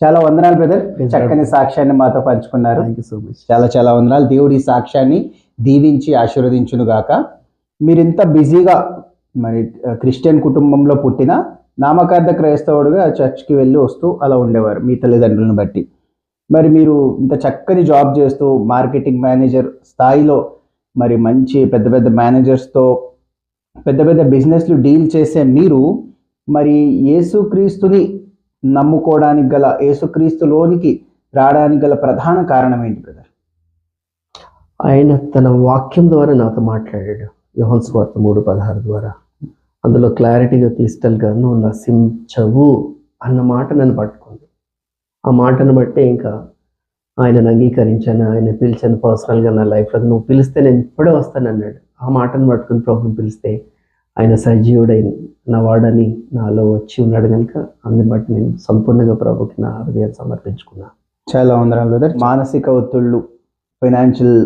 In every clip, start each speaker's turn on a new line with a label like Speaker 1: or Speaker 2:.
Speaker 1: చాలా వందనాలు బ్రదర్, చక్కని సాక్ష్యాన్ని మాతో పంచుకున్నారు. చాలా చాలా వందనాలు. దేవుడి సాక్ష్యాన్ని దీవించి ఆశీర్వదించును గాక. మీరు ఇంత బిజీగా మరి క్రిస్టియన్ కుటుంబంలో పుట్టిన నామకార్థ క్రైస్తవుడుగా చర్చ్కి వెళ్ళి వస్తూ అలా ఉండేవారు మీ తల్లిదండ్రులను బట్టి. మరి మీరు ఇంత చక్కని జాబ్ చేస్తూ మార్కెటింగ్ మేనేజర్ స్థాయిలో మరి మంచి పెద్ద పెద్ద మేనేజర్స్తో పెద్ద పెద్ద బిజినెస్లు డీల్ చేసే మీరు మరి యేసుక్రీస్తుని నమ్ముకోవడానికి గల, యేసుక్రీస్తులోనికి రావడానికి గల ప్రధాన కారణం ఏంటి బ్రదర్?
Speaker 2: ఆయన తన వాక్యం ద్వారా నాతో మాట్లాడాడు. యోహాను సువార్త 3:16 ద్వారా. అందులో క్లారిటీగా క్లిస్టల్గా నువ్వు నశించవు అన్న మాట నన్ను పట్టుకుంది. ఆ మాటను బట్టే ఇంకా ఆయనను అంగీకరించాను, ఆయన పిలిచాను పర్సనల్గా నా లైఫ్లో. నువ్వు పిలిస్తే నేను ఇప్పుడే వస్తాను అన్నాడు. ఆ మాటను పట్టుకుని ప్రభుని పిలిస్తే ఆయన సజీవుడై నా వాడని నాలో వచ్చి ఉన్నాడు కనుక అందుని బట్టి నేను సంపూర్ణంగా ప్రభుకి నా హృదయాన్ని సమర్పించుకున్నా.
Speaker 1: చాలా వందనాలు బ్రదర్. మానసిక ఒత్తిళ్ళు, ఫైనాన్షియల్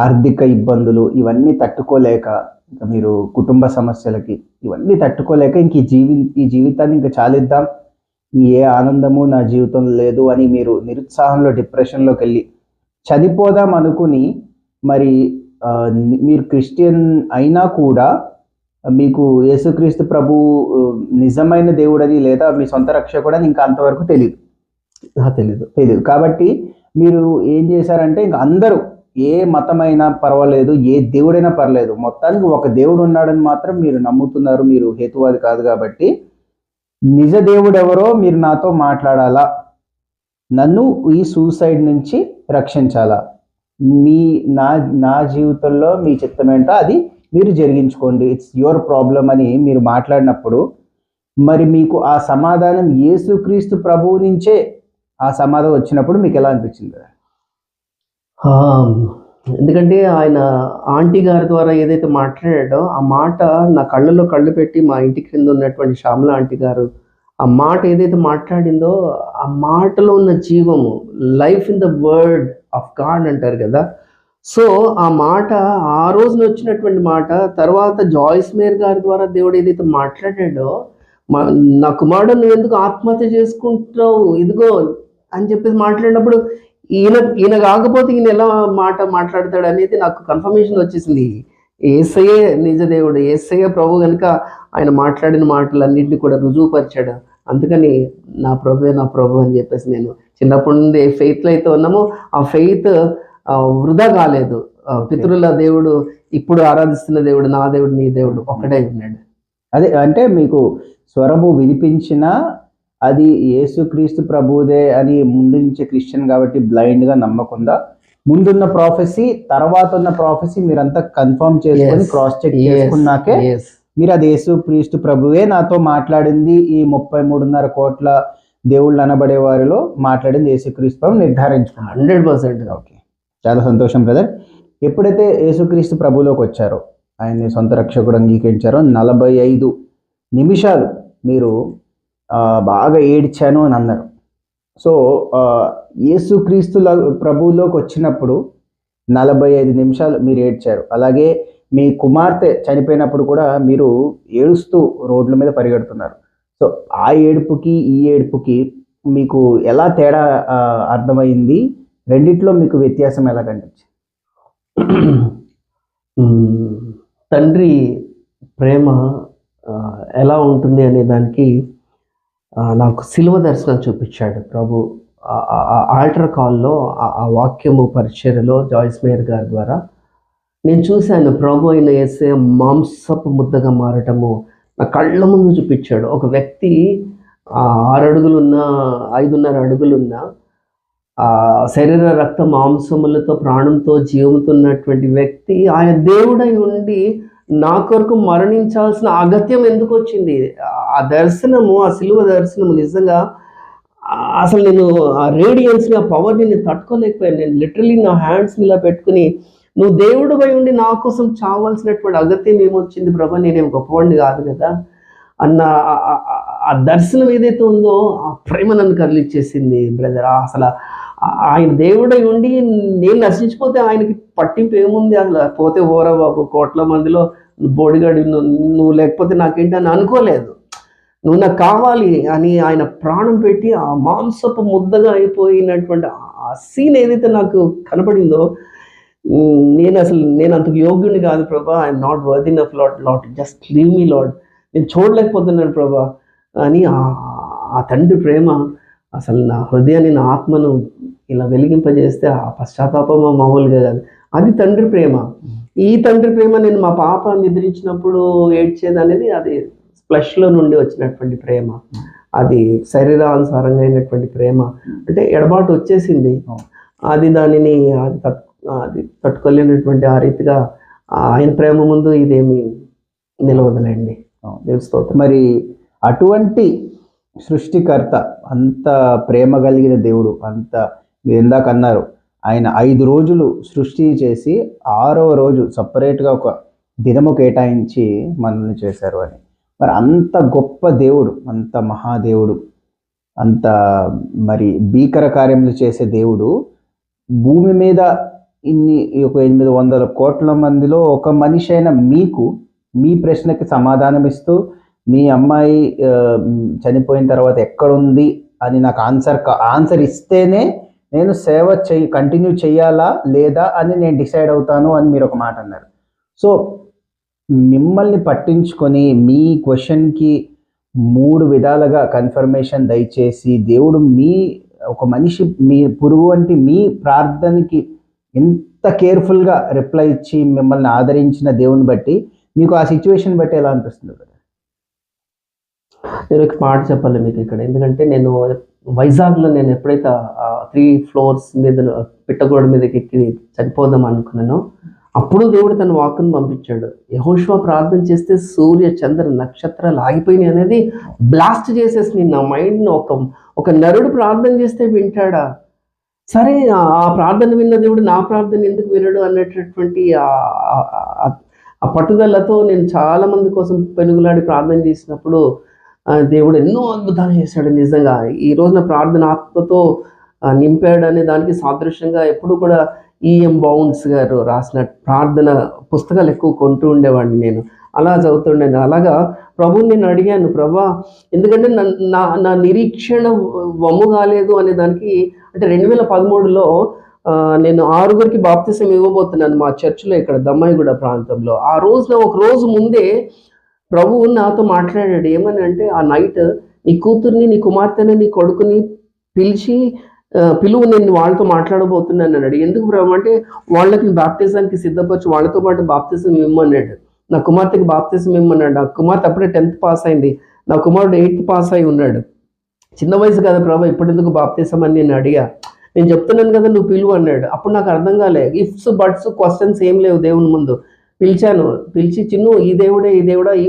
Speaker 1: ఆర్థిక ఇబ్బందులు ఇవన్నీ తట్టుకోలేక, ఇంకా మీరు కుటుంబ సమస్యలకి ఇవన్నీ తట్టుకోలేక ఇంక ఈ జీవితాన్ని ఇంకా చాలిద్దాం, ఏ ఆనందము నా జీవితంలో లేదు అని మీరు నిరుత్సాహంలో డిప్రెషన్లోకి వెళ్ళి చనిపోదాం అనుకుని మరి మీరు క్రిస్టియన్ అయినా కూడా మీకు యేసుక్రీస్తు ప్రభు నిజమైన దేవుడని లేదా మీ సొంత రక్షకుడని ఇంకా అంతవరకు తెలియదు. కాబట్టి మీరు ఏం చేశారంటే ఇంకా అందరూ ఏ మతమైనా పర్వాలేదు, ఏ దేవుడైనా పర్లేదు, మొత్తానికి ఒక దేవుడు ఉన్నాడని మాత్రం మీరు నమ్ముతున్నారు. మీరు హేతువాది కాదు కాబట్టి నిజ దేవుడు ఎవరో మీరు నాతో మాట్లాడాలా, నన్ను ఈ సూసైడ్ నుంచి రక్షించాలా, నా జీవితంలో మీ చిత్తమేంటో అది మీరు జరిగించుకోండి, ఇట్స్ యువర్ ప్రాబ్లం అని మీరు మాట్లాడినప్పుడు మరి మీకు ఆ సమాధానం యేసుక్రీస్తు ప్రభువు నుంచే ఆ సమాధానం వచ్చినప్పుడు మీకు ఎలా అనిపించింది?
Speaker 2: ఎందుకంటే ఆయన ఆంటీ గారి ద్వారా ఏదైతే మాట్లాడాడో ఆ మాట నా కళ్ళలో కళ్ళు పెట్టి మా ఇంటి క్రింద ఉన్నటువంటి శ్యామల ఆంటీ గారు ఆ మాట ఏదైతే మాట్లాడిందో ఆ మాటలో ఉన్న జీవము, life in the word of God అంటారు కదా. సో ఆ మాట ఆ రోజున వచ్చినటువంటి మాట తర్వాత జాయిస్ మేర్ గారి ద్వారా దేవుడు ఏదైతే మాట్లాడాడో, నా కుమారుడు నువ్వు ఎందుకు ఆత్మహత్య చేసుకుంటావు ఇదిగో అని చెప్పేసి మాట్లాడినప్పుడు ఈయన కాకపోతే ఈయన ఎలా మాట్లాడతాడు అనేది నాకు కన్ఫర్మేషన్ వచ్చేసింది. యేసయ్యే నిజ దేవుడు, యేసయ్యే ప్రభు కనుక ఆయన మాట్లాడిన మాటలన్నింటినీ కూడా రుజువుపరిచాడు. అందుకని నా ప్రభు అని చెప్పేసి నేను చిన్నప్పటి నుండి ఫెయిత్లో అయితే ఉన్నామో ఆ ఫెయిత్ వృధా కాలేదు. పితరుల దేవుడు, ఇప్పుడు ఆరాధిస్తున్న దేవుడు, నా దేవుడు, నీ దేవుడు ఒక్కడే ఉన్నాడు.
Speaker 1: అదే అంటే మీకు స్వరము వినిపించిన అది యేసుక్రీస్తు ప్రభుదే అని ముందు నుంచి క్రిస్టియన్ కాబట్టి బ్లైండ్గా నమ్మకుండా ముందున్న ప్రాఫెసీ తర్వాత ఉన్న ప్రాఫెసీ మీరంతా కన్ఫర్మ్ చేసుకొని క్రాస్ చెక్ చేసుకున్నాకే మీరు అది యేసుక్రీస్తు ప్రభువే నాతో మాట్లాడింది, ఈ 33.5 కోట్ల దేవుళ్ళు అనబడే వారిలో మాట్లాడింది యేసుక్రీస్తు ప్రభు నిర్ధారించుకున్నాను
Speaker 2: 100%.
Speaker 1: ఓకే, చాలా సంతోషం బ్రదర్. ఎప్పుడైతే యేసుక్రీస్తు ప్రభులోకి వచ్చారో, ఆయన్ని సొంత రక్షకుడు అంగీకరించారో 45 నిమిషాలు మీరు బాగా ఏడ్చాను అని అన్నారు. సో యేసుక్రీస్తు ప్రభువులోకి వచ్చినప్పుడు 45 నిమిషాలు మీరు ఏడ్చారు. అలాగే మీ కుమార్తె చనిపోయినప్పుడు కూడా మీరు ఏడుస్తూ రోడ్ల మీద పరిగెడుతున్నారు. సో ఆ ఏడుపుకి ఈ ఏడుపుకి మీకు ఎలా తేడా అర్థమైంది? రెండిట్లో మీకు వ్యత్యాసం ఎలా కనిపించింది?
Speaker 2: తండ్రి ప్రేమ ఎలా ఉంటుంది అనే దానికి నాకు సిలువ దర్శనం చూపించాడు ప్రభు. ఆల్టర్ కాల్లో ఆ వాక్యము పరిచర్యలో జాయిస్ మేయర్ గారి ద్వారా నేను చూశాను. ప్రభు అయిన యేసయ్య మాంసపు ముద్దగా మారటము నా కళ్ళ ముందు చూపించాడు. ఒక వ్యక్తి 6 అడుగులున్నా 5.5 అడుగులున్నా శరీర రక్త మాంసములతో ప్రాణంతో జీవముతున్నటువంటి వ్యక్తి ఆయన దేవుడై ఉండి నా కొరకు మరణించాల్సిన అగత్యం ఎందుకు వచ్చింది? ఆ దర్శనము, ఆ సిలువ దర్శనము నిజంగా అసలు నేను ఆ రేడియన్స్ని, ఆ పవర్ని నేను తట్టుకోలేకపోయాను. నేను లిటరలీ నా హ్యాండ్స్ని ఇలా పెట్టుకుని నువ్వు దేవుడు పై ఉండి నా కోసం చావాల్సినటువంటి అగత్యం ఏమొచ్చింది ప్రభా, నేనేం గొప్పవాడిని కాదు కదా అన్న ఆ దర్శనం ఏదైతే ఉందో ఆ ప్రేమ నన్ను కదిలిచ్చేసింది బ్రదర్. అసలు ఆయన దేవుడై ఉండి నేను నశించిపోతే ఆయనకి పట్టింపు ఏముంది? అసలు పోతే ఓరా బాబు, కోట్ల మందిలో బోడిగాడి నువ్వు లేకపోతే నాకేంటి అని అనుకోలేదు. నువ్వు నాకు కావాలి అని ఆయన ప్రాణం పెట్టి ఆ మాంసపు ముద్దగా అయిపోయినటువంటి ఆ సీన్ ఏదైతే నాకు కనపడిందో, నేను అంతకు యోగ్యుని కాదు ప్రభా, I'm not worthy of lot just leave me lord, నేను చూడలేకపోతున్నాను ప్రభా అని ఆ తండ్రి ప్రేమ అసలు నా హృదయాన్ని, నా ఆత్మను ఇలా వెలిగింపజేస్తే ఆ పశ్చాత్తాపం మామూలుగా కాదు. అది తండ్రి ప్రేమ. ఈ తండ్రి ప్రేమ నేను మా పాప నిద్రించినప్పుడు ఏడ్చేది అనేది అది ఫ్లెష్లో నుండి వచ్చినటువంటి ప్రేమ, అది శరీరానుసారంగా అయినటువంటి ప్రేమ. అంటే ఎడబాటు వచ్చేసింది, అది దానిని అది తట్టుకోలేనటువంటి ఆ రీతిగా ఆయన ప్రేమ ముందు ఇదేమి నిలవదులేండి. స్తోత్రం.
Speaker 1: మరి అటువంటి సృష్టికర్త, అంత ప్రేమ కలిగిన దేవుడు, అంత మీరు ఇందాక అన్నారు ఆయన 5 రోజులు సృష్టి చేసి 6వ రోజు సపరేట్గా ఒక దినము కేటాయించి మనల్ని చేశారు అని. మరి అంత గొప్ప దేవుడు, అంత మహాదేవుడు, అంత మరి భీకర కార్యములు చేసే దేవుడు భూమి మీద ఒక 800 కోట్ల మందిలో ఒక మనిషి అయిన మీకు మీ ప్రశ్నకి సమాధానం ఇస్తూ, మీ అమ్మాయి చనిపోయిన తర్వాత ఎక్కడుంది అని నాకు ఆన్సర్ ఇస్తేనే నేను సేవ కంటిన్యూ చేయాలా లేదా అని నేను డిసైడ్ అవుతాను అని మీరు ఒక మాట అన్నారు. సో మిమ్మల్ని పట్టించుకొని మీ క్వశ్చన్కి 3 విధాలుగా కన్ఫర్మేషన్ దయచేసి దేవుడు ఒక మనిషి మీ పురుగు వంటి మీ ప్రార్థనకి ఎంత కేర్ఫుల్గా రిప్లై ఇచ్చి మిమ్మల్ని ఆదరించిన దేవుని బట్టి మీకు ఆ సిచ్యువేషన్ బట్టి ఎలా అనిపిస్తుంది కదా?
Speaker 2: నేను ఒక మాట చెప్పాలి మీకు ఇక్కడ, ఎందుకంటే నేను వైజాగ్లో నేను ఎప్పుడైతే 3 floors మీద పిట్టగోడ మీదకి ఎక్కి చనిపోదాం అనుకున్నానో అప్పుడు దేవుడు తన వాక్కును పంపించాడు. యెహోషువ ప్రార్థన చేస్తే సూర్య చంద్ర నక్షత్రాలు ఆగిపోయినాయి అనేది బ్లాస్ట్ చేసేసింది నా మైండ్ను. ఒక నరుడు ప్రార్థన చేస్తే వింటాడా? సరే, ఆ ప్రార్థన విన్న దేవుడు నా ప్రార్థన ఎందుకు వినడు అనేటటువంటి ఆ పట్టుదలతో నేను చాలా మంది కోసం పెనుగులాడి ప్రార్థన చేసినప్పుడు దేవుడు ఎన్నో అద్భుతాలు చేశాడు. నిజంగా ఈ రోజున ప్రార్థన ఆత్మతో నింపాడు అనే దానికి సాదృశ్యంగా ఎప్పుడు కూడా ఈఎం బౌండ్స్ గారు రాసిన ప్రార్థన పుస్తకాలు ఎక్కువ కొంటూ ఉండేవాడిని. నేను అలా చదువుతుండేది. అలాగా ప్రభుని నేను అడిగాను, ప్రభా ఎందుకంటే నా నిరీక్షణ వమ్ము కాలేదు అనే దానికి, అంటే 2013లో నేను 6గురికి బాప్తిసం ఇవ్వబోతున్నాను మా చర్చిలో ఇక్కడ దమ్మాయిగూడ ప్రాంతంలో. ఆ రోజున ఒక రోజు ముందే ప్రభువు నాతో మాట్లాడాడు. ఏమని అంటే, ఆ నైట్ నీ కూతుర్ని, నీ కుమార్తెని, నీ కొడుకుని పిలువు, నేను వాళ్ళతో మాట్లాడబోతున్నాను అన్నాడు. ఎందుకు ప్రభు అంటే, వాళ్ళకి బాప్తిజానికి సిద్ధపరిచి వాళ్ళతో పాటు బాప్తిజం ఇమ్మన్నాడు. నా కుమార్తెకి బాప్తిజం ఇమ్మన్నాడు. నా కుమార్తె అప్పుడే 10th పాస్ అయింది, నా కుమారుడు 8th పాస్ అయి ఉన్నాడు. చిన్న వయసు కదా ప్రభు, ఇప్పుడు ఎందుకు బాప్తిజం అని నేను అడిగా. నేను చెప్తున్నాను కదా నువ్వు పిలువు అన్నాడు. అప్పుడు నాకు అర్థం కాలే, ఇఫ్స్ బట్స్ క్వశ్చన్స్ ఏం లేవు దేవుని ముందు. పిలిచి చిన్ను ఈ దేవుడా, ఈ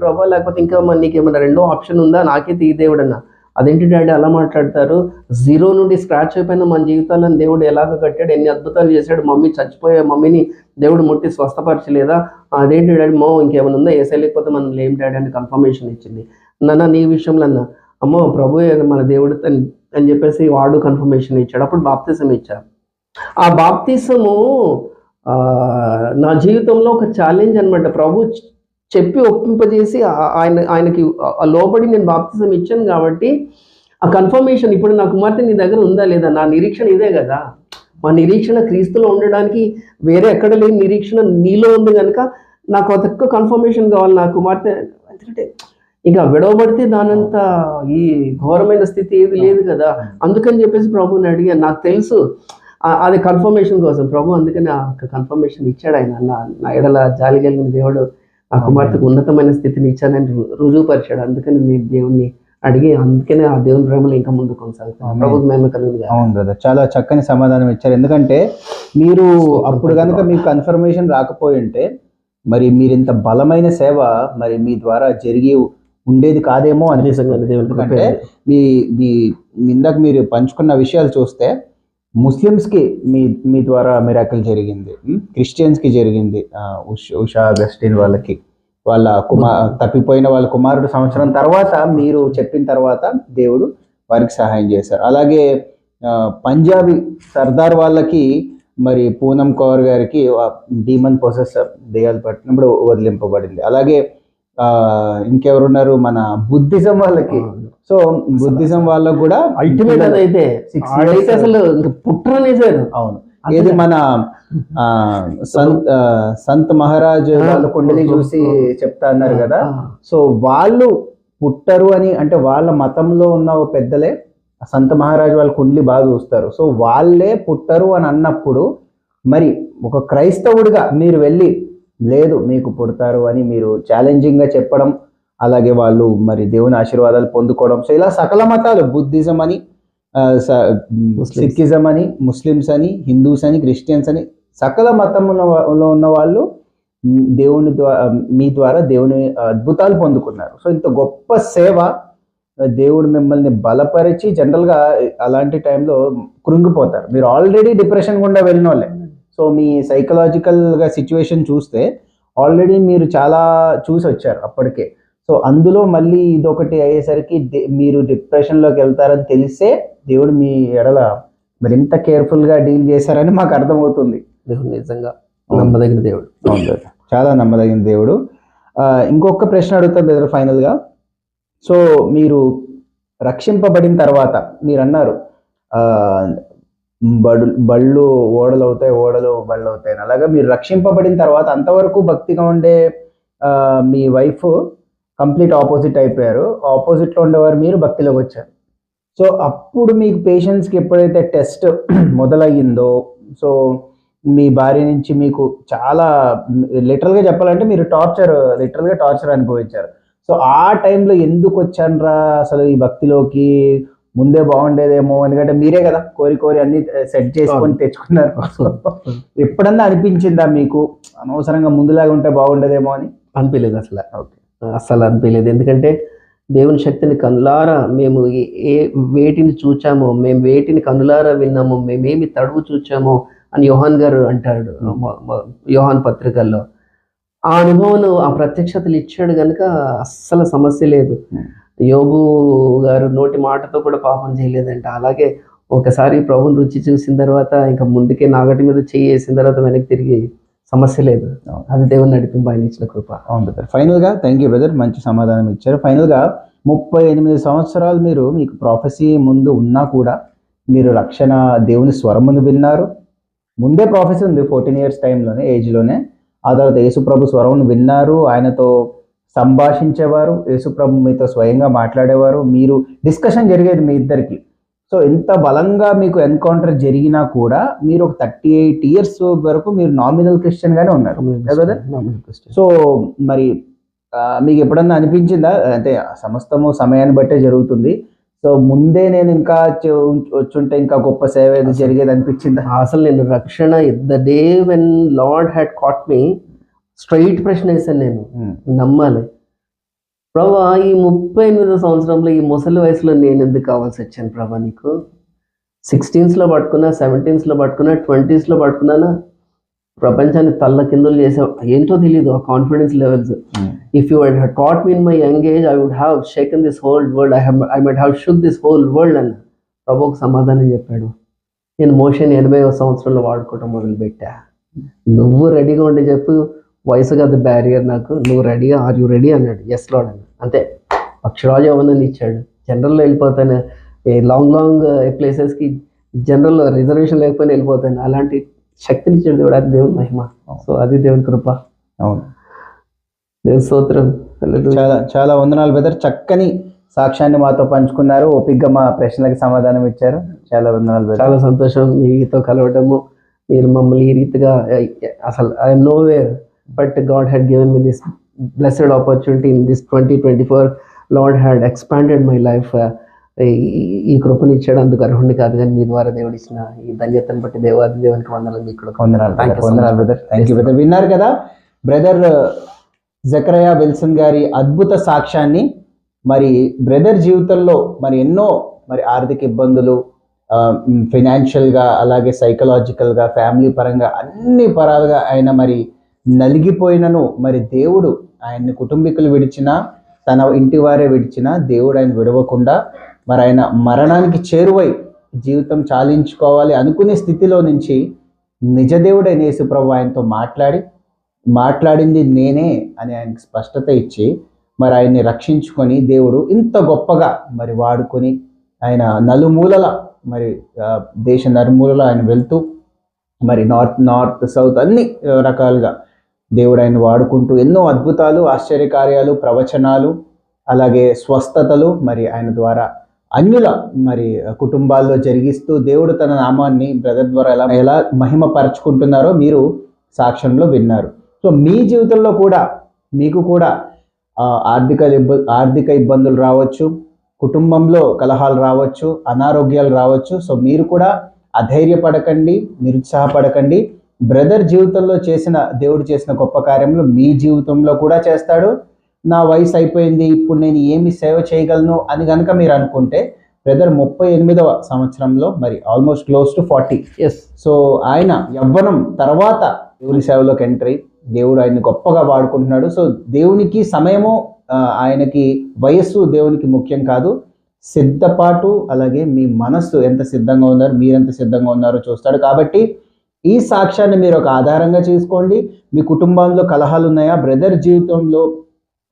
Speaker 2: ప్రభా లేకపోతే ఇంకా నీకేమన్నా రెండో ఆప్షన్ ఉందా? నాకైతే ఈ దేవుడన్నా. అదేంటి డాడీ అలా మాట్లాడతారు? 0 నుండి స్క్రాచ్ అయిపోయిన మన జీవితాలను దేవుడు ఎలాగ కట్టాడు, ఎన్ని అద్భుతాలు చేశాడు. మమ్మీ చచ్చిపోయే మమ్మీని దేవుడు ముట్టి స్వస్థపరచలేదా? అదేంటి డాడీ ఇంకేమైనా ఉందా? ఏసై లేకపోతే మనం లేం డాడీ అని కన్ఫర్మేషన్ ఇచ్చింది. నాన్న నీ విషయంలో అన్న ప్రభు మన దేవుడు అని చెప్పేసి వాడు కన్ఫర్మేషన్ ఇచ్చాడు. అప్పుడు బాప్తిసం ఇచ్చారు. ఆ బాప్తిసము నా జీవితంలో ఒక ఛాలెంజ్ అనమాట. ప్రభు చెప్పి ఒప్పింపజేసి ఆయనకి లోబడి నేను బాప్తిజం ఇచ్చాను కాబట్టి ఆ కన్ఫర్మేషన్ ఇప్పుడు నా కుమార్తె నీ దగ్గర ఉందా లేదా, నా నిరీక్షణ ఇదే కదా. మా నిరీక్షణ క్రీస్తులో ఉండడానికి వేరే ఎక్కడ లేని నిరీక్షణ నీలో ఉంది కనుక నాకు ఒక కన్ఫర్మేషన్ కావాలి నా కుమార్తె. ఎందుకంటే ఇక విడవబడితే దానంత ఈ ఘోరమైన స్థితి ఏది లేదు కదా. అందుకని చెప్పేసి ప్రభుని అడిగాను. నాకు తెలుసు అది కన్ఫర్మేషన్ కోసం ప్రభు, అందుకని ఆ కన్ఫర్మేషన్ ఇచ్చాడు ఆయన. నా ఎడల జాలి కలిగిన దేవుడు ఆ కుమార్తెకు ఉన్నతమైన స్థితిని ఇచ్చానని రుజువుపరిచాడు. అందుకని మీ దేవుణ్ణి అడిగి, అందుకనే ఆ దేవుని ప్రేమలో ఇంకా ముందు కొనసాగుతాం. ప్రభుకి మేము కలుగుతుంది.
Speaker 1: అవును బ్రదర్, చాలా చక్కని సమాధానం ఇచ్చారు. ఎందుకంటే మీరు అప్పుడు కనుక మీకు కన్ఫర్మేషన్ రాకపోయి ఉంటే మరి మీరు ఇంత బలమైన సేవ మరి మీ ద్వారా జరిగి ఉండేది కాదేమో అనిపిస్తుంది. ఎందుకంటే మీ ఇందాక మీరు పంచుకున్న విషయాలు చూస్తే ముస్లిమ్స్కి మీ ద్వారా మిరాకిల్ జరిగింది, క్రిస్టియన్స్కి జరిగింది. ఉషా అగస్టిన్ వాళ్ళ తప్పిపోయిన వాళ్ళ కుమారుడు సంవత్సరం తర్వాత మీరు చెప్పిన తర్వాత దేవుడు వారికి సహాయం చేశారు. అలాగే పంజాబీ సర్దార్ వాళ్ళకి మరి పూనం కౌర్ గారికి డీమన్ పొసెసర్ దెయ్యాలు పట్టినప్పుడు వదిలింపబడింది. అలాగే ఇంకెవరున్నారు మన బుద్ధిజం వాళ్ళకి. సో బుద్ధిజం వాళ్ళకు కూడా
Speaker 2: అల్టిమేట్ అదైతే
Speaker 1: 6
Speaker 2: ఆడైతే అసలు పుట్రనేసారు.
Speaker 1: అవును. ఏది మన సంత్ మహారాజ్ వాళ్ళ కుండలి చూసి చెప్తా అన్నారు కదా. సో వాళ్ళు పుట్టరు అని అంటే వాళ్ళ మతంలో ఉన్న పెద్దలే సంత మహారాజ్ వాళ్ళ కుండలి బాగా చూస్తారు. సో వాళ్ళే పుట్టరు అని అన్నప్పుడు మరి ఒక క్రైస్తవుడిగా మీరు వెళ్ళి లేదు మీకు పుడతారు అని మీరు ఛాలెంజింగ్ గా చెప్పడం, అలాగే వాళ్ళు మరి దేవుని ఆశీర్వాదాలు పొందుకోవడం. సో ఇలా సకల మతాలు బుద్ధిజం అని, సిక్కిజం అని, ముస్లిమ్స్ అని, హిందూస్ అని, క్రిస్టియన్స్ అని సకల మతంలో ఉన్న వాళ్ళు దేవుని ద్వారా మీ ద్వారా దేవుని అద్భుతాలు పొందుకున్నారు. సో ఇంత గొప్ప సేవ, దేవుడు మిమ్మల్ని బలపరిచి జనరల్గా అలాంటి టైంలో కృంగిపోతారు. మీరు ఆల్రెడీ డిప్రెషన్ గుండా వెళ్ళిన వాళ్ళే. సో మీ సైకలాజికల్గా సిచ్యువేషన్ చూస్తే ఆల్రెడీ మీరు చాలా చూసి వచ్చారు అప్పటికే. సో అందులో మళ్ళీ ఇదొకటి అయ్యేసరికి మీరు డిప్రెషన్లోకి వెళ్తారని తెలిసే దేవుడు మీ ఎడల మరి ఇంత కేర్ఫుల్గా డీల్ చేశారని మాకు అర్థమవుతుంది.
Speaker 2: దేవుడు నిజంగా నమ్మదగిన దేవుడు.
Speaker 1: అవును, చాలా నమ్మదగిన దేవుడు. ఇంకొక ప్రశ్న అడుగుతాం బ్రదర్ ఫైనల్గా. సో మీరు రక్షింపబడిన తర్వాత మీరు అన్నారు బళ్ళు ఓడలు అవుతాయి, ఓడలు బళ్ళు అవుతాయి. అలాగా మీరు రక్షింపబడిన తర్వాత అంతవరకు భక్తిగా ఉండే మీ వైఫ్ కంప్లీట్ ఆపోజిట్ అయిపోయారు. ఆపోజిట్లో ఉండేవారు మీరు భక్తిలోకి వచ్చారు. సో అప్పుడు మీకు పేషెన్స్కి ఎప్పుడైతే టెస్ట్ మొదలయ్యిందో, సో మీ భార్య నుంచి మీకు చాలా లిటరల్గా చెప్పాలంటే మీరు లిటరల్గా టార్చర్ అనుభవించారు. సో ఆ టైంలో ఎందుకు వచ్చానరా అసలు ఈ భక్తిలోకి, ముందే బాగుండేదేమో, ఎందుకంటే మీరే కదా కోరి అన్ని సెట్ చేసుకొని తెచ్చుకున్నారు. ఎప్పుడన్నా అనిపించిందా మీకు అనవసరంగా ముందులాగా ఉంటే బాగుండేదేమో అని?
Speaker 2: అనిపించలేదు అసలు అనిపించలేదు. ఎందుకంటే దేవుని శక్తిని కనులారా మేము వేటిని చూచామో, మేము వేటిని కనులారా విన్నామో, మేమేమి తడువు చూచామో అని యోహాన్ గారు అంటాడు యోహాన్ పత్రికల్లో. ఆ అనుభవం ఆ ప్రత్యక్షతలు ఇచ్చాడు కనుక అస్సలు సమస్య లేదు. యోబు గారు నోటి మాటతో కూడా పాపం చేయలేదంట. అలాగే ఒకసారి ప్రభుని రుచి చూసిన తర్వాత ఇంకా ముందుకే నాగటి మీద చేసిన తర్వాత వెనక్కి తిరిగి సమస్య లేదు. అది దేవుని నడిపింపు, ఆయన ఇచ్చిన కృప.
Speaker 1: అవును బ్రదర్. ఫైనల్గా థ్యాంక్ యూ బ్రదర్, మంచి సమాధానం ఇచ్చారు. ఫైనల్గా 38 సంవత్సరాలు మీరు మీకు ప్రాఫెసీ ముందు ఉన్నా కూడా మీరు రక్షణ దేవుని స్వరమును విన్నారు. ముందే ప్రాఫెసీ ఉంది 14 years టైంలోనే, ఏజ్లోనే. ఆ తర్వాత యేసుప్రభు స్వరమును విన్నారు, ఆయనతో సంభాషించేవారు, యేసుప్రభు మీతో స్వయంగా మాట్లాడేవారు, మీరు డిస్కషన్ జరిగేది మీ ఇద్దరికి. సో ఎంత బలంగా మీకు ఎన్కౌంటర్ జరిగినా కూడా మీరు ఒక 38 years వరకు మీరు నామినల్ క్రిస్టియన్ గానే ఉన్నారు కదా. సో మరి మీకు ఎప్పుడన్నా అనిపించిందా, అంటే సమస్తము సమయాన్ని బట్టే జరుగుతుంది, సో ముందే నేను ఇంకా వచ్చుంటే ఇంకా గొప్ప సేవ ఏది జరిగేది అనిపించిందా?
Speaker 2: అసలు నేను రక్షణ the day when lord had caught me straight ప్రశ్న వేసాను నేను, నమ్మాలి ప్రభా ఈ 38 సంవత్సరంలో ఈ ముసలి వయసులో నేను ఎందుకు కావాల్సి వచ్చాను ప్రభా? నీకు 16s పట్టుకున్నా, 17s పట్టుకున్నా, 20s పట్టుకున్నానా, ప్రపంచాన్ని తల్ల కిందలు చేసే ఏంటో తెలియదు ఆ confidence levels. If you had taught me in my young age, I would have shaken this whole world. I might have shook this whole world అని ప్రభువుకు సమాధానం చెప్పాడు. నేను మోషన్ 80వ సంవత్సరంలో వాడుకోవటం మొదలుపెట్టా. నువ్వు రెడీగా ఉంటే చెప్పు, వయసు కదా బ్యారియర్ నాకు, నువ్వు రెడీగా, ఆర్ యూ రెడీ అన్నాడు. ఎస్ లార్డ్ అని. అంతే, అక్షరాజు అవన్నీ ఇచ్చాడు. జనరల్లో వెళ్ళిపోతాను, లాంగ్ ప్లేసెస్కి జనరల్లో రిజర్వేషన్ లేకపోయినా వెళ్ళిపోతాను. అలాంటి శక్తిని ఇచ్చాడు దేవుడు. అది దేవుని మహిమ. సో అది దేవుని కృప.
Speaker 1: అవును,
Speaker 2: దేవుని స్తోత్రం.
Speaker 1: చాలా చాలా వందనాలు బ్రదర్, చక్కని సాక్ష్యాన్ని మాతో పంచుకున్నారు, ఓపికగా మా ప్రశ్నలకు సమాధానం ఇచ్చారు. చాలా వందనాలు బ్రదర్.
Speaker 2: చాలా సంతోషం మీతో కలవటము. మీరు మమ్మల్ని ఈ రీతిగా, అసలు I'm know where but God had given me this blessed opportunity in this 2024. Lord had expanded my life. ఈ కృపను ఇచ్చాడు, అందుకు అర్హుడిని కాదు, కానీ మీ ద్వారా దేవుడు ఇచ్చిన ఈ ధన్యతను బట్టి దేవాది దేవునికి వందనాలు. మీకు
Speaker 1: వందనాలు బ్రదర్. Thank you brother. విన్నారు కదా బ్రదర్ జకరియా విల్సన్ గారి అద్భుత సాక్ష్యాన్ని. మరి బ్రదర్ జీవితంలో మరి ఎన్నో మరి ఆర్థిక ఇబ్బందులు, ఫైనాన్షియల్గా, అలాగే సైకలాజికల్గా, ఫ్యామిలీ పరంగా, అన్ని పరాలుగా ఆయన మరి నలిగిపోయినను మరి దేవుడు ఆయన్ని కుటుంబీకులు విడిచినా, తన ఇంటి వారే విడిచినా దేవుడు ఆయన విడవకుండా మరి ఆయన మరణానికి చేరువై జీవితం చాలించుకోవాలి అనుకునే స్థితిలో నుంచి నిజదేవుడైన యేసుప్రభు ఆయనతో మాట్లాడింది నేనే అని ఆయనకు స్పష్టత ఇచ్చి మరి ఆయన్ని రక్షించుకొని దేవుడు ఇంత గొప్పగా మరి వాడుకొని ఆయన నలుమూలల మరి దేశ నలుమూలలో ఆయన వెళ్తూ మరి నార్త్ సౌత్ అన్ని రకాలుగా దేవుడు ఆయన వాడుకుంటూ ఎన్నో అద్భుతాలు, ఆశ్చర్యకార్యాలు, ప్రవచనాలు, అలాగే స్వస్థతలు మరి ఆయన ద్వారా అన్యుల మరి కుటుంబాల్లో జరిగిస్తూ దేవుడు తన నామాన్ని బ్రదర్ ద్వారా ఎలా మహిమపరచుకుంటున్నారో మీరు సాక్ష్యంలో విన్నారు. సో మీ జీవితంలో కూడా మీకు కూడా ఆర్థిక ఇబ్బందులు రావచ్చు, కుటుంబంలో కలహాలు రావచ్చు, అనారోగ్యాలు రావచ్చు. సో మీరు కూడా అధైర్యపడకండి, నిరుత్సాహపడకండి. బ్రదర్ జీవితంలో దేవుడు చేసిన గొప్ప కార్యములు మీ జీవితంలో కూడా చేస్తాడు. నా వయసు అయిపోయింది, ఇప్పుడు నేను ఏమి సేవ చేయగలను అని కనుక మీరు అనుకుంటే, బ్రదర్ 38వ సంవత్సరంలో మరి ఆల్మోస్ట్ క్లోజ్ టు 40. సో ఆయన యవ్వనం తర్వాత దేవుని సేవలోకి ఎంటర్ అయ్యి దేవుడు ఆయన్ని గొప్పగా వాడుకుంటున్నాడు. సో దేవునికి సమయము, ఆయనకి వయస్సు దేవునికి ముఖ్యం కాదు, సిద్ధపాటు, అలాగే మీ మనస్సు ఎంత సిద్ధంగా ఉన్నారు, మీరెంత సిద్ధంగా ఉన్నారో చూస్తాడు. కాబట్టి ఈ సాక్ష్యాన్ని మీరు ఒక ఆధారంగా చేసుకోండి. మీ కుటుంబంలో కలహాలు ఉన్నాయా, బ్రదర్ జీవితంలో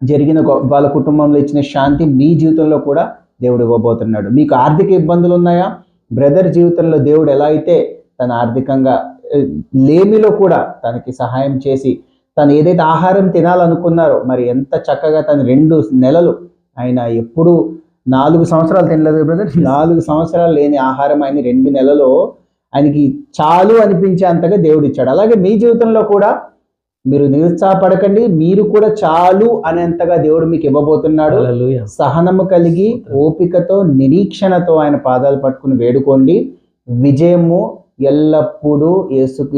Speaker 1: జరిగిన వాళ్ళ కుటుంబంలో ఇచ్చిన శాంతి మీ జీవితంలో కూడా దేవుడు ఇవ్వబోతున్నాడు. మీకు ఆర్థిక ఇబ్బందులు ఉన్నాయా, బ్రదర్ జీవితంలో దేవుడు ఎలా అయితే తన ఆర్థికంగా లేమిలో కూడా తనకి సహాయం చేసి తను ఏదైతే ఆహారం తినాలనుకున్నారో మరి ఎంత చక్కగా తను 2 నెలలు ఆయన ఎప్పుడు 4 సంవత్సరాలు తినలేదు బ్రదర్, 4 సంవత్సరాలు లేని ఆహారం ఆయన 2 నెలలో ఆయనకి చాలు అనిపించే అంతగా దేవుడు ఇచ్చాడు. అలాగే మీ జీవితంలో కూడా మీరు నిరుత్సాహపడకండి, మీరు కూడా చాలు అనేంతగా దేవుడు మీకు ఇవ్వబోతున్నాడు. సహనము కలిగి ఓపికతో నిరీక్షణతో ఆయన పాదాలు పట్టుకుని వేడుకోండి. విజయము ఎల్లప్పుడూ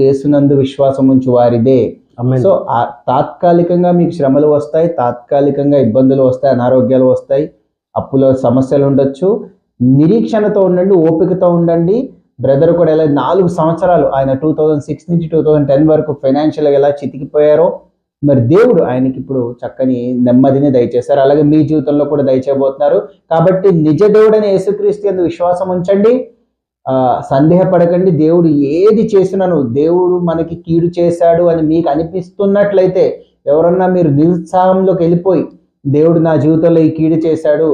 Speaker 1: యేసునందు విశ్వాసం ఉంచు వారిదే. సో తాత్కాలికంగా మీకు శ్రమలు వస్తాయి, తాత్కాలికంగా ఇబ్బందులు వస్తాయి, అనారోగ్యాలు వస్తాయి, అప్పుల సమస్యలు ఉండొచ్చు. నిరీక్షణతో ఉండండి, ఓపికతో ఉండండి. బ్రదర్ కూడా ఎలా 4 సంవత్సరాలు ఆయన 2006 నుంచి 2010 వరకు ఫైనాన్షియల్గా ఎలా చితికిపోయారో మరి దేవుడు ఆయనకి ఇప్పుడు చక్కని నెమ్మదిని దయచేశారు. అలాగే మీ జీవితంలో కూడా దయచేయబోతున్నారు. కాబట్టి నిజ దేవుడైన యేసుక్రీస్తు యందు విశ్వాసం ఉంచండి, సందేహపడకండి. దేవుడు ఏది చేసినాను దేవుడు మనకి కీడు చేశాడు అని మీకు అనిపిస్తున్నట్లయితే, ఎవరన్నా మీరు నిరుత్సాహంలోకి వెళ్ళిపోయి దేవుడు నా జీవితంలో ఈ కీడు చేశాడు,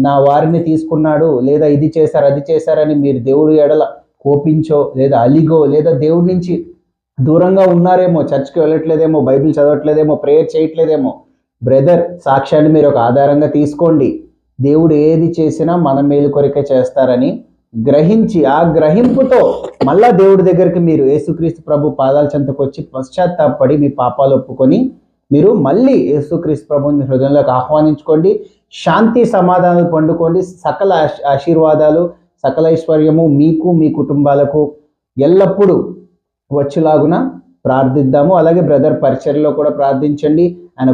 Speaker 1: నా వారిని తీసుకున్నాడు, లేదా ఇది చేశారు అది చేశారని మీరు దేవుడు ఎడల కోపించో లేదా అలిగో లేదా దేవుడి నుంచి దూరంగా ఉన్నారేమో, చర్చ్కి వెళ్ళట్లేదేమో, బైబిల్ చదవట్లేదేమో, ప్రేయర్ చేయట్లేదేమో, బ్రదర్ సాక్ష్యాన్ని మీరు ఒక ఆధారంగా తీసుకోండి. దేవుడు ఏది చేసినా మన మేలు కొరకే చేస్తారని గ్రహించి ఆ గ్రహింపుతో మళ్ళా దేవుడి దగ్గరికి మీరు యేసుక్రీస్తు ప్రభు పాదాల చెంతకు వచ్చి పశ్చాత్తాపడి మీ పాపాలు ఒప్పుకొని మీరు మళ్ళీ యేసుక్రీస్తు ప్రభుని మీ హృదయంలోకి ఆహ్వానించుకోండి. శాంతి సమాధానాలు పొందుకోండి. సకల ఆశీర్వాదాలు, సకల ఐశ్వర్యము మీకు మీ కుటుంబాలకు ఎల్లప్పుడూ వచ్చేలాగున ప్రార్థిద్దాము. అలాగే బ్రదర్ పరిచర్యలో కూడా ప్రార్థించండి. ఆయన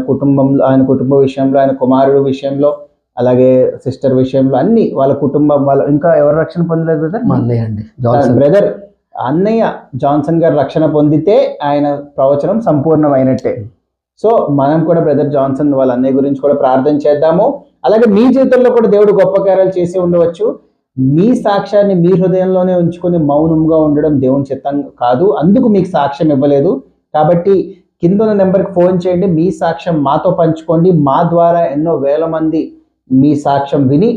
Speaker 1: కుటుంబ విషయంలో, ఆయన కుమారుడు విషయంలో, అలాగే సిస్టర్ విషయంలో, అన్ని వాళ్ళ కుటుంబం వాళ్ళ ఇంకా ఎవరు రక్షణ పొందలేదు బ్రదర్? బ్రదర్ అన్నయ్య జాన్సన్ గారు రక్షణ పొందితే ఆయన ప్రవచనం సంపూర్ణమైనట్టే. సో మనం కూడా బ్రదర్ జాన్సన్ వాళ్ళ అన్నయ్య గురించి కూడా ప్రార్థన చేద్దాము. అలాగే మీ జీవితంలో కూడా దేవుడు గొప్ప కార్యాలు చేసి ఉండవచ్చు. మీ సాక్ష్యాన్ని మీ హృదయంలోనే ఉంచుకొని మౌనంగా ఉండడం దేవుని చిత్తం కాదు, అందుకు మీకు సాక్ష్యం ఇవ్వలేదు. కాబట్టి కింద ఉన్న నెంబర్కి ఫోన్ చేయండి, మీ సాక్ష్యం మాతో పంచుకోండి. మా ద్వారా ఎన్నో వేల మంది మీ సాక్ష్యం విని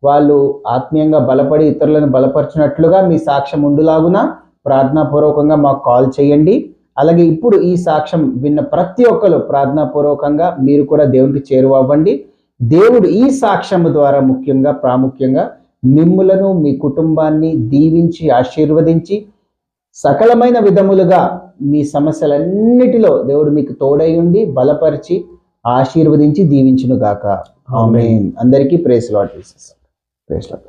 Speaker 1: వాళ్ళు ఆత్మీయంగా బలపడి ఇతరులను బలపరిచినట్లుగా మీ సాక్ష్యం ఉండులాగున ప్రార్థనాపూర్వకంగా మాకు కాల్ చేయండి. అలాగే ఇప్పుడు ఈ సాక్ష్యం విన్న ప్రతి ఒక్కరు ప్రార్థనాపూర్వకంగా మీరు కూడా దేవునికి చేరువవ్వండి. దేవుడు ఈ సాక్ష్యం ద్వారా ప్రాముఖ్యంగా మిమ్ములను మీ కుటుంబాన్ని దీవించి ఆశీర్వదించి సకలమైన విధములుగా మీ సమస్యలన్నిటిలో దేవుడు మీకు తోడై ఉండి బలపరిచి ఆశీర్వదించి దీవించును గాక. ఆమేన్. అందరికీ praise Lord Jesus. Praise lord.